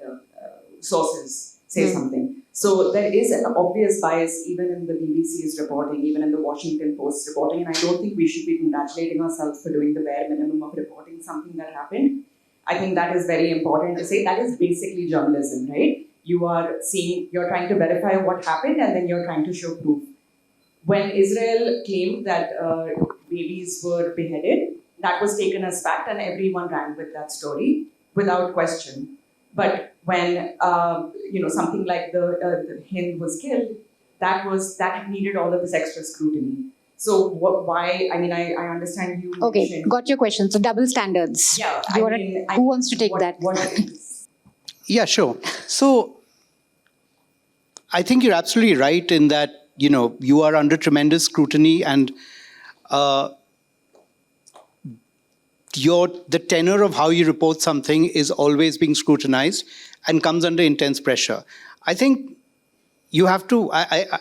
sources say something. So there is an obvious bias even in the BBC's reporting, even in the Washington Post's reporting, and I don't think we should be congratulating ourselves for doing the bare minimum of reporting something that happened. I think that is very important to say. That is basically journalism, right? You're trying to verify what happened, and then you're trying to show proof. When Israel claimed that babies were beheaded, that was taken as fact, and everyone ran with that story without question. But when something like the Hind was killed, that needed all of this extra scrutiny. So why? I mean, I understand you. Okay, got your question. So double standards. Yeah. Who wants to take that? Yeah, sure. So I think you're absolutely right in that, you are under tremendous scrutiny, and the tenor of how you report something is always being scrutinized and comes under intense pressure. I think you have to,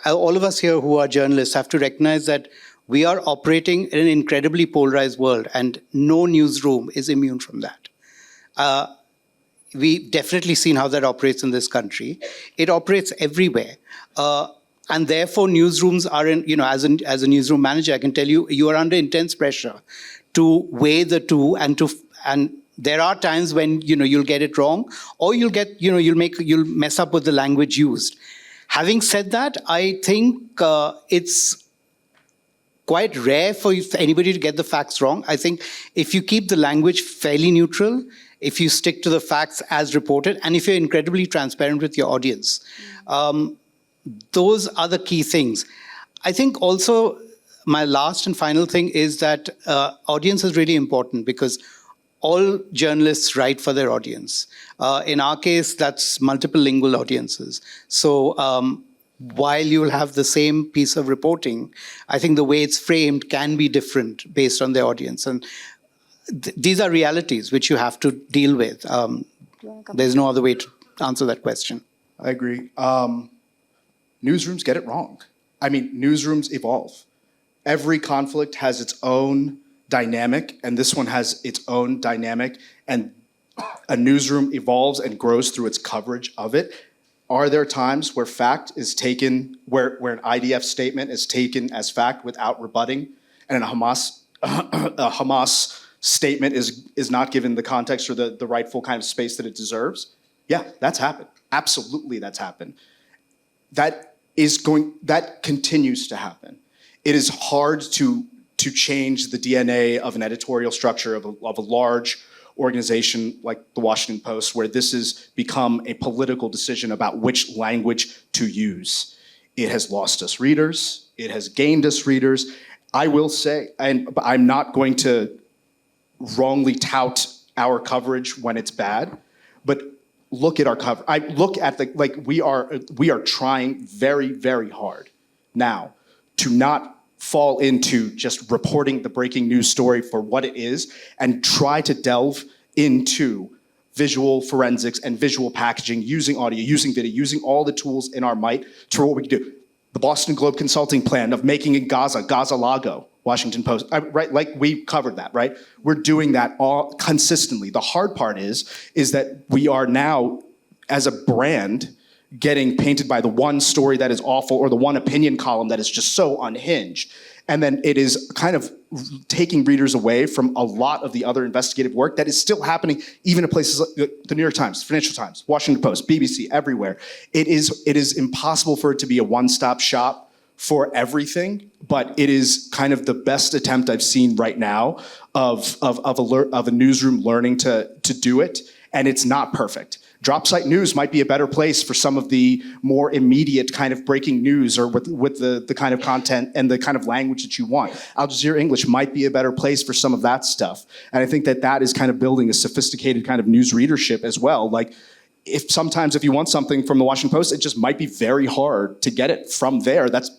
all of us here who are journalists have to recognize that we are operating in an incredibly polarized world, and no newsroom is immune from that. We've definitely seen how that operates in this country. It operates everywhere. And therefore, newsrooms are as a newsroom manager, I can tell you, you are under intense pressure to weigh the two, and there are times when you'll get it wrong, or you'll mess up with the language used. Having said that, I think it's quite rare for anybody to get the facts wrong. I think if you keep the language fairly neutral, if you stick to the facts as reported, and if you're incredibly transparent with your audience, those are the key things. I think also my last and final thing is that audience is really important, because all journalists write for their audience. In our case, that's multiple lingual audiences. So while you'll have the same piece of reporting, I think the way it's framed can be different based on the audience. And these are realities which you have to deal with. There's no other way to answer that question. I agree. Newsrooms get it wrong. I mean, newsrooms evolve. Every conflict has its own dynamic, and this one has its own dynamic, and a newsroom evolves and grows through its coverage of it. Are there times where fact is taken, where an IDF statement is taken as fact without rebutting, and a Hamas statement is not given the context or the rightful kind of space that it deserves? Yeah, that's happened. Absolutely, that's happened. That that continues to happen. It is hard to change the DNA of an editorial structure of a large organization like the Washington Post, where this has become a political decision about which language to use. It has lost us readers. It has gained us readers. I will say, and I'm not going to wrongly tout our coverage when it's bad, but look at our cover. I look at we are trying very, very hard now to not fall into just reporting the breaking news story for what it is and try to delve into visual forensics and visual packaging, using audio, using video, using all the tools in our might to what we can do. The Boston Globe Consulting plan of making in Gaza Lago, Washington Post, right? Like we covered that, right? We're doing that all consistently. The hard part is that we are now, as a brand, getting painted by the one story that is awful or the one opinion column that is just so unhinged. And then it is kind of taking readers away from a lot of the other investigative work that is still happening even in places like the New York Times, Financial Times, Washington Post, BBC, everywhere. It is impossible for it to be a one-stop shop for everything, but it is kind of the best attempt I've seen right now of a newsroom learning to do it, and it's not perfect. Drop site news might be a better place for some of the more immediate kind of breaking news or with the kind of content and the kind of language that you want. Al Jazeera English might be a better place for some of that stuff. And I think that is kind of building a sophisticated kind of news readership as well. Like sometimes if you want something from the Washington Post, it just might be very hard to get it from there. That's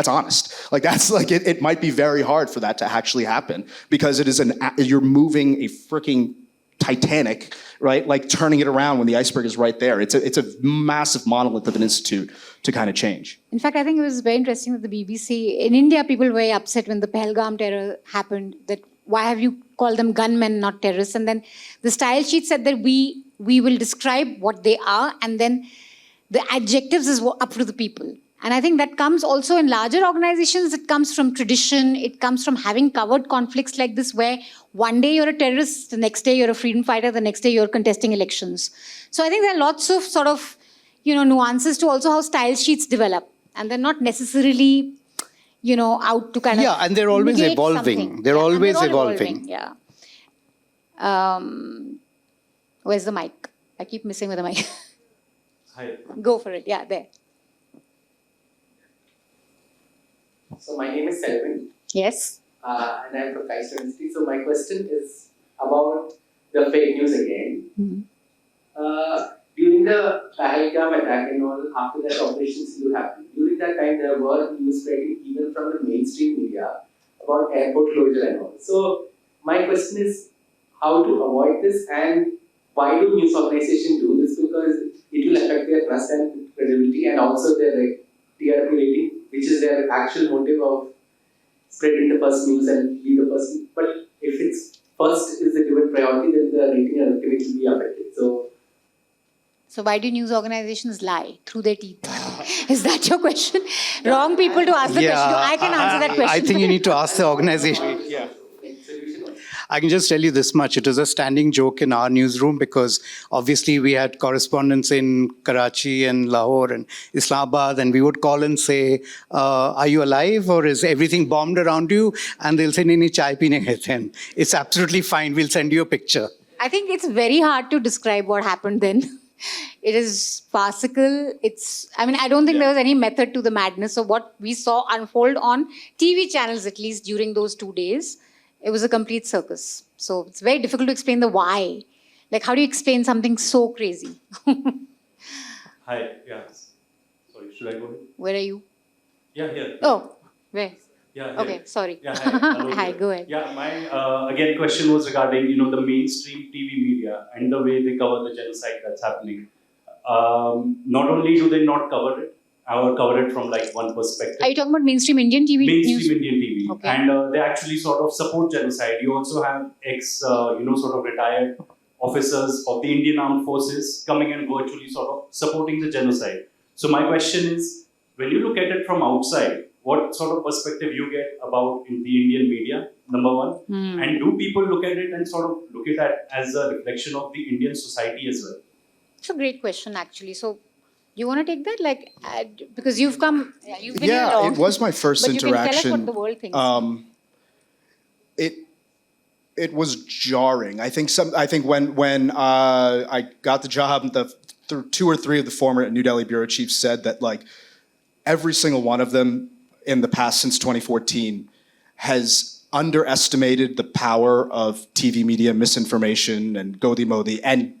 honest. Like that's like it might be very hard for that to actually happen because it is you're moving a freaking Titanic, right? Like turning it around when the iceberg is right there. It's a massive monolith of an institute to kind of change. In fact, I think it was very interesting that the BBC, in India, people were very upset when the Pahalgam terror happened, that why have you called them gunmen, not terrorists? And then the style sheet said that we will describe what they are, and then the adjectives is up to the people. And I think that comes also in larger organizations. It comes from tradition. It comes from having covered conflicts like this, where one day you're a terrorist, the next day you're a freedom fighter, the next day you're contesting elections. So I think there are lots of sort of, nuances to also how style sheets develop. And they're not necessarily, out to kind of... Yeah, and they're always evolving. Something. They're always all evolving. Yeah. Where's the mic? I keep missing with the mic. Hi. Go for it. Yeah, there. So my name is Selvin, Yes. and I'm from Christ University. So my question is about the fake news again. Mm-hmm. During the Pahalgam attack and all, after that operation Sindhu happened, during that time there were news spreading even from the mainstream media about airport closure and all. So my question is how to avoid this, and why do news organizations do this? Because it will affect their trust and credibility and also their TRP rating, which is their actual motive of spreading the first news and be the person. But if it's first is the given priority, then the rating and ultimately will be affected. So why do news organizations lie through their teeth? Is that your question? Wrong people to ask the question. I can answer that question. I think you need to ask the organization. Yeah. I can just tell you this much. It was a standing joke in our newsroom because obviously we had correspondents in Karachi and Lahore and Islamabad, and we would call and say, are you alive or is everything bombed around you? And they'll say, nahi, chai peene gaye the. It's absolutely fine. We'll send you a picture. I think it's very hard to describe what happened then. It is farcical. I don't think there was any method to the madness of what we saw unfold on TV channels, at least during those 2 days. It was a complete circus. So it's very difficult to explain the why. Like, how do you explain something so crazy? Hi, yeah. Sorry, should I go ahead? Where are you? Yeah, here. Oh, where? Yeah, Okay, here. sorry. Yeah, hi. Hello, Hi, here. go ahead. Yeah, my again question was regarding the mainstream TV media and the way they cover the genocide that's happening. Not only do they not cover it, or cover it from like one perspective. Are you talking about mainstream Indian TV news? Mainstream Indian TV, Okay. and they actually sort of support genocide. You also have sort of retired officers of the Indian Armed Forces coming and virtually sort of supporting the genocide. So my question is, when you look at it from outside, what sort of perspective you get about in the Indian media, number one, and do people look at it and sort of look at it as a reflection of the Indian society as well? It's a great question, actually. So, You want to take that? Because you've been here long. It was my first but interaction. You can tell us what the world thinks. It was jarring. I think when I got the job, the 2 or 3 of the former New Delhi bureau chiefs said that every single one of them in the past since 2014 has underestimated the power of TV media misinformation and Godi Modi, and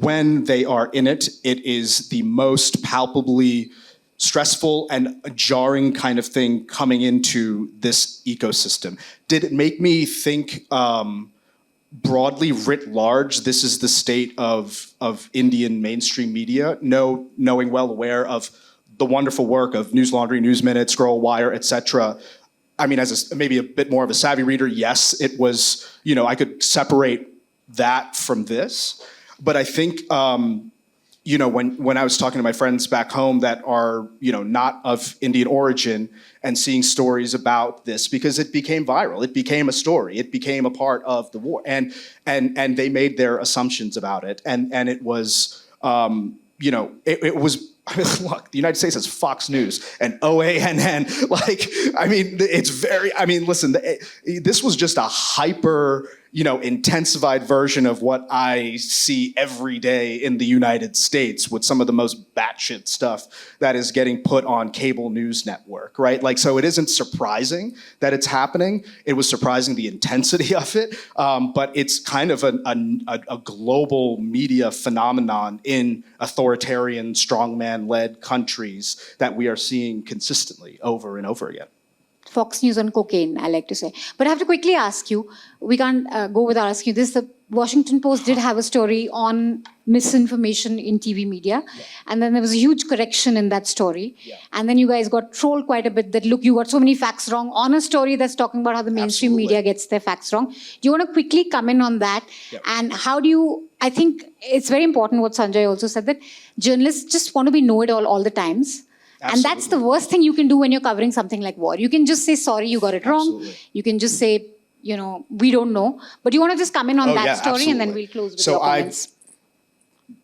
when they are in it, it is the most palpably stressful and jarring kind of thing coming into this ecosystem. Did it make me think broadly, writ large, this is the state of Indian mainstream media? No, knowing well aware of the wonderful work of Newslaundry, News Minute, Scroll, Wire, etc. I mean, as maybe a bit more of a savvy reader, yes, it was, I could separate that from this. But I think, when I was talking to my friends back home that are, not of Indian origin and seeing stories about this, because it became viral, it became a story, it became a part of the war, and they made their assumptions about it, and it was, it was. Look, the United States has Fox News and OANN. It's very. Listen, this was just a hyper, intensified version of what I see every day in the United States with some of the most batshit stuff that is getting put on cable news network, right? So it isn't surprising that it's happening. It was surprising the intensity of it, but it's kind of a global media phenomenon in authoritarian, strongman-led countries that we are seeing consistently over and over again. Fox News on cocaine, I like to say. But I have to quickly ask you, we can't go without asking you this. The Washington Post did have a story on misinformation in TV media. Yeah. And then there was a huge correction in that story. Yeah. And then you guys got trolled quite a bit that, look, you got so many facts wrong on a story that's talking about how the mainstream media gets their facts wrong. Do you want to quickly comment on that? Yeah. And how do you, I think it's very important what Sanjoy also said, that journalists just want to be know-it-all all the times. Absolutely. And that's the worst thing you can do when you're covering something like war. You can just say, sorry, you got it wrong. Absolutely. You can just say, we don't know. But you want to just come in on that story, absolutely. And then we'll close with your comments.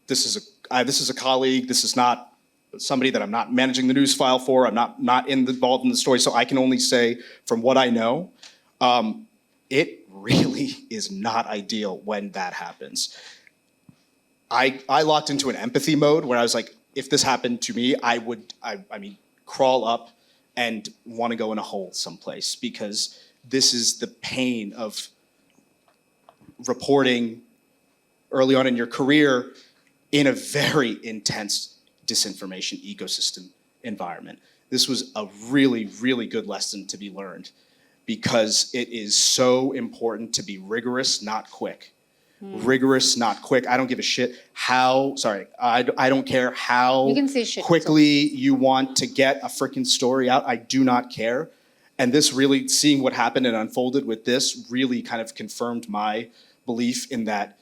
This is a colleague. This is not somebody that I'm not managing the news file for. I'm not involved in the story. So I can only say from what I know, it really is not ideal when that happens. I locked into an empathy mode where I was like, if this happened to me, I would crawl up and want to go in a hole someplace, because this is the pain of reporting early on in your career in a very intense disinformation ecosystem environment. This was a really, really good lesson to be learned, because it is so important to be rigorous, not quick. Rigorous, not quick. I don't give a shit how, I don't care how you can say shit, quickly you want to get a freaking story out. I do not care. And this really, seeing what happened and unfolded with this really kind of confirmed my belief in that,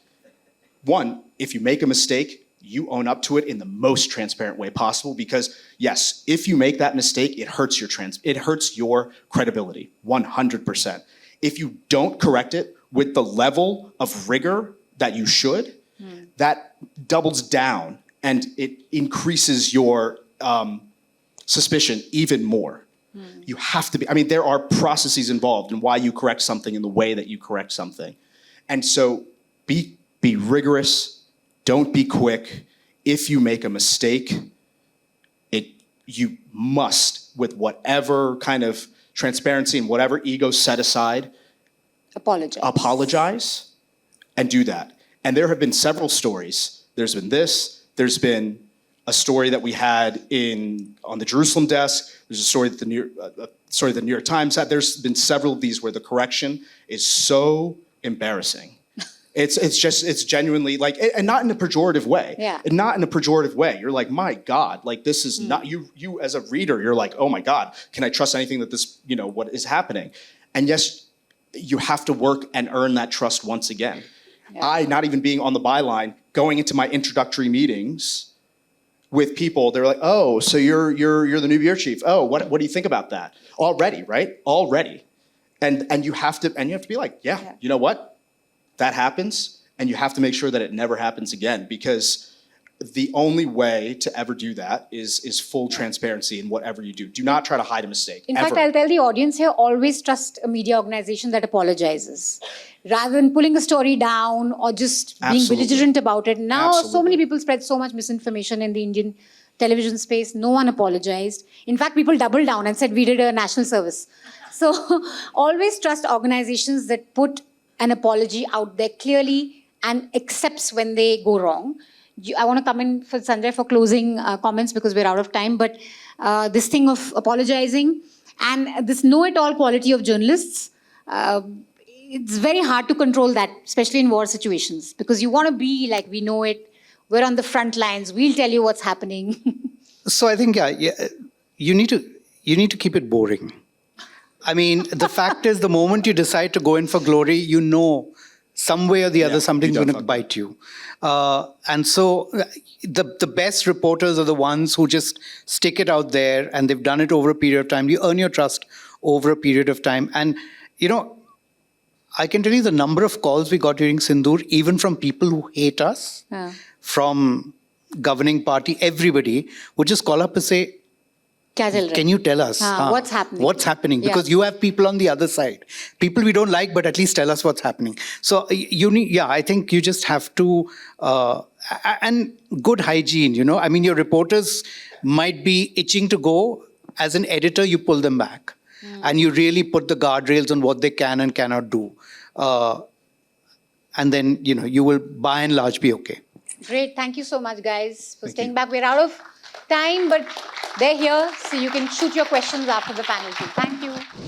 one, if you make a mistake, you own up to it in the most transparent way possible, because yes, if you make that mistake, it hurts your credibility, 100%. If you don't correct it with the level of rigor that you should, that doubles down and it increases your suspicion even more. You have to be, there are processes involved in why you correct something in the way that you correct something. And so be rigorous, don't be quick. If you make a mistake, you must, with whatever kind of transparency and whatever ego set aside, apologize and do that. And there have been several stories. There's been this, there's been a story that we had on the Jerusalem desk. There's a story that the New York Times had. There's been several of these where the correction is so embarrassing. It's genuinely and not in a pejorative way. Yeah. And not in a pejorative way. You're like, my God, this is not, you as a reader, you're like, oh my God, can I trust anything that this, what is happening? And yes, you have to work and earn that trust once again. Yeah. I, not even being on the byline, going into my introductory meetings with people, they're like, oh, so you're the new bureau chief. Oh, what do you think about that? Already, right? Already. And you have to be like, yeah, you know what? That happens, and you have to make sure that it never happens again, because the only way to ever do that is full transparency in whatever you do. Do not try to hide a mistake. In ever. fact, I'll tell the audience here, always trust a media organization that apologizes. Rather than pulling a story down or just being Absolutely. belligerent about it. Now, so Absolutely. many people spread so much misinformation in the Indian television space. No one apologized. In fact, people doubled down and said, we did a national service. So always trust organizations that put an apology out there clearly and accepts when they go wrong. I want to come in for Sanjay for closing comments because we're out of time. But this thing of apologizing and this know-it-all quality of journalists, it's very hard to control that, especially in war situations, because you want to be like, we know it, we're on the front lines, we'll tell you what's happening. So I think you need to keep it boring. I mean, the fact is, the moment you decide to go in for glory, you know some way or the other something's going to bite you. And so the best reporters are the ones who just stick it out there, and they've done it over a period of time. You earn your trust over a period of time. And, you know, I can tell you the number of calls we got during Sindoor, even from people who hate us, from governing party, everybody would just call up and say, can you tell us what's happening? What's happening? Because you have people on the other side, people we don't like, but at least tell us what's happening. So you need, I think you just have to, and good hygiene, you know. I mean, your reporters might be itching to go. As an editor, you pull them back, and you really put the guardrails on what they can and cannot do. And then, you know, you will by and large be okay. Great. Thank you so much, guys, for staying back. We're out of time, but they're here, so you can shoot your questions after the panel too. Thank you.